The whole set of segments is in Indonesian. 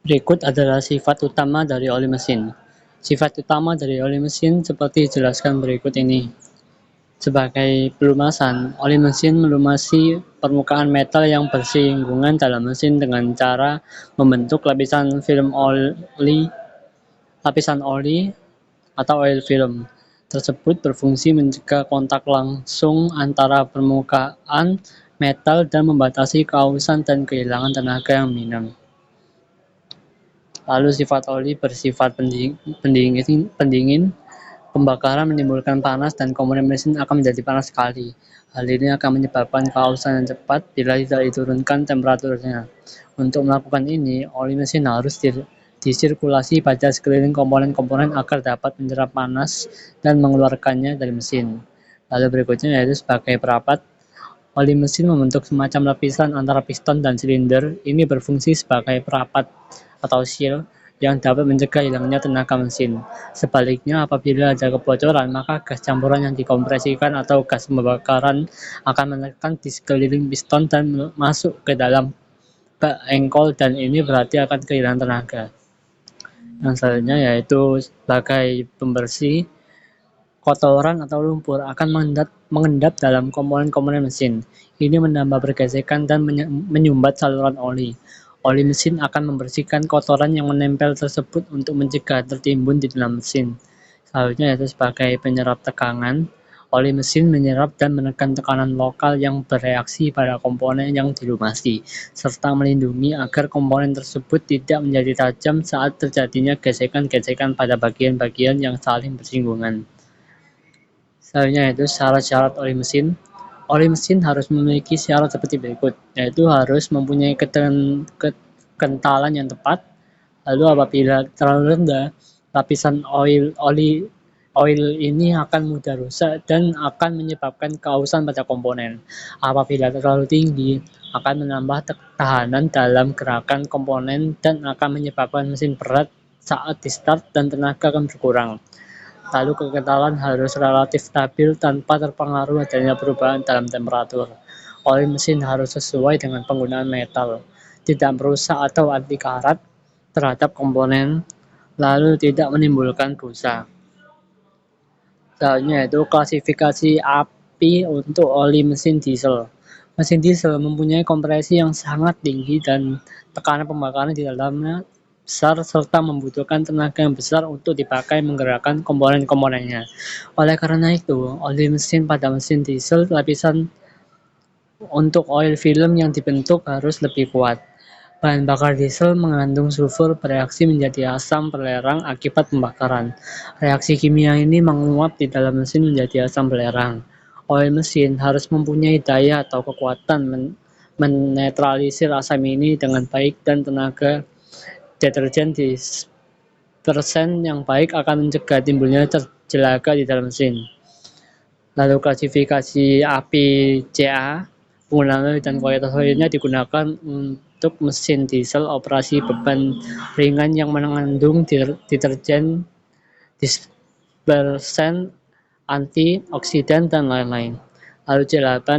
Berikut adalah sifat utama dari oli mesin. Sifat utama dari oli mesin seperti dijelaskan berikut ini. Sebagai pelumasan, oli mesin melumasi permukaan metal yang bersinggungan dalam mesin dengan cara membentuk lapisan film oli atau oil film. Tersebut berfungsi mencegah kontak langsung antara permukaan metal dan membatasi keausan dan kehilangan tenaga yang minum. Lalu sifat oli bersifat pendingin. Pembakaran menimbulkan panas dan komponen mesin akan menjadi panas sekali. Hal ini akan menyebabkan keausan yang cepat bila tidak diturunkan temperaturnya. Untuk melakukan ini, oli mesin harus disirkulasi pada sekeliling komponen-komponen agar dapat menyerap panas dan mengeluarkannya dari mesin. Lalu berikutnya yaitu sebagai perapat, oli mesin membentuk semacam lapisan antara piston dan silinder. Ini berfungsi sebagai perapat atau seal yang dapat mencegah hilangnya tenaga mesin. Sebaliknya, apabila ada kebocoran, maka gas campuran yang dikompresikan atau gas pembakaran akan menekan di sekeliling piston dan masuk ke dalam bak engkol, dan ini berarti akan kehilangan tenaga. Yang selanjutnya yaitu sebagai pembersih, kotoran atau lumpur akan mengendap dalam komponen-komponen mesin. Ini menambah pergesekan dan menyumbat saluran oli. Oli mesin akan membersihkan kotoran yang menempel tersebut untuk mencegah tertimbun di dalam mesin. Selanjutnya yaitu sebagai penyerap tegangan. Oli mesin menyerap dan menekan tekanan lokal yang bereaksi pada komponen yang dilumasi, serta melindungi agar komponen tersebut tidak menjadi tajam saat terjadinya gesekan-gesekan pada bagian-bagian yang saling bersinggungan. Selanjutnya yaitu syarat-syarat oli mesin. Oli mesin harus memiliki syarat seperti berikut, yaitu harus mempunyai kekentalan yang tepat. Lalu apabila terlalu rendah, lapisan oil ini akan mudah rusak dan akan menyebabkan keausan pada komponen. Apabila terlalu tinggi, akan menambah tekanan dalam gerakan komponen dan akan menyebabkan mesin berat saat di start dan tenaga akan berkurang. Lalu kekentalan harus relatif stabil tanpa terpengaruh adanya perubahan dalam temperatur. Oli mesin harus sesuai dengan penggunaan metal, tidak merusak atau anti karat terhadap komponen, lalu tidak menimbulkan busa. Selanjutnya yaitu klasifikasi API untuk oli mesin diesel. Mesin diesel mempunyai kompresi yang sangat tinggi dan tekanan pembakaran di dalamnya besar serta membutuhkan tenaga yang besar untuk dipakai menggerakkan komponen-komponennya. Oleh karena itu, oli mesin pada mesin diesel lapisan untuk oil film yang dibentuk harus lebih kuat. Bahan bakar diesel mengandung sulfur bereaksi menjadi asam belerang akibat pembakaran. Reaksi kimia ini menguap di dalam mesin menjadi asam belerang. Oil mesin harus mempunyai daya atau kekuatan menetralisir asam ini dengan baik, dan tenaga deterjen dispersen yang baik akan mencegah timbulnya jelaga di dalam mesin. Lalu klasifikasi API CA, penggunaan oil dan kualitas oilnya digunakan untuk mesin diesel operasi beban ringan yang mengandung deterjen, dispersen, antioksidan, dan lain-lain. Lalu C8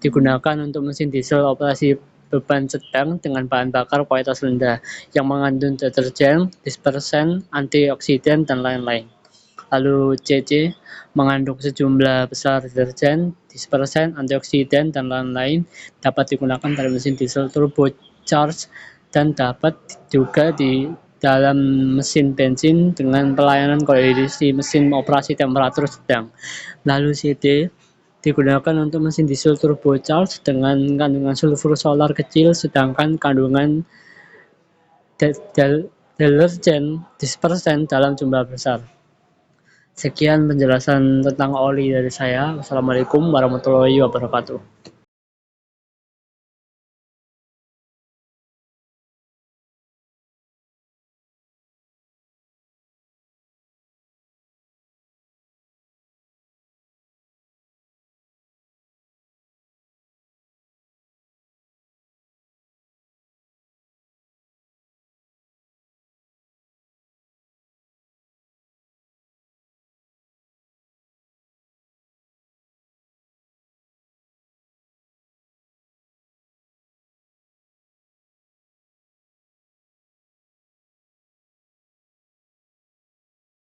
digunakan untuk mesin diesel operasi beban sedang dengan bahan bakar kualitas rendah yang mengandung deterjen, dispersen, antioksidan, dan lain-lain. Lalu CC mengandung sejumlah besar deterjen, dispersen, antioksidan, dan lain-lain, dapat digunakan pada mesin diesel turbocharged dan dapat juga di dalam mesin bensin dengan pelayanan kondisi mesin operasi temperatur sedang. Lalu CD digunakan untuk mesin diesel turbocharged dengan kandungan sulfur solar kecil, sedangkan kandungan deterjen dispersen dalam jumlah besar. Sekian penjelasan tentang oli dari saya. Wassalamualaikum warahmatullahi wabarakatuh.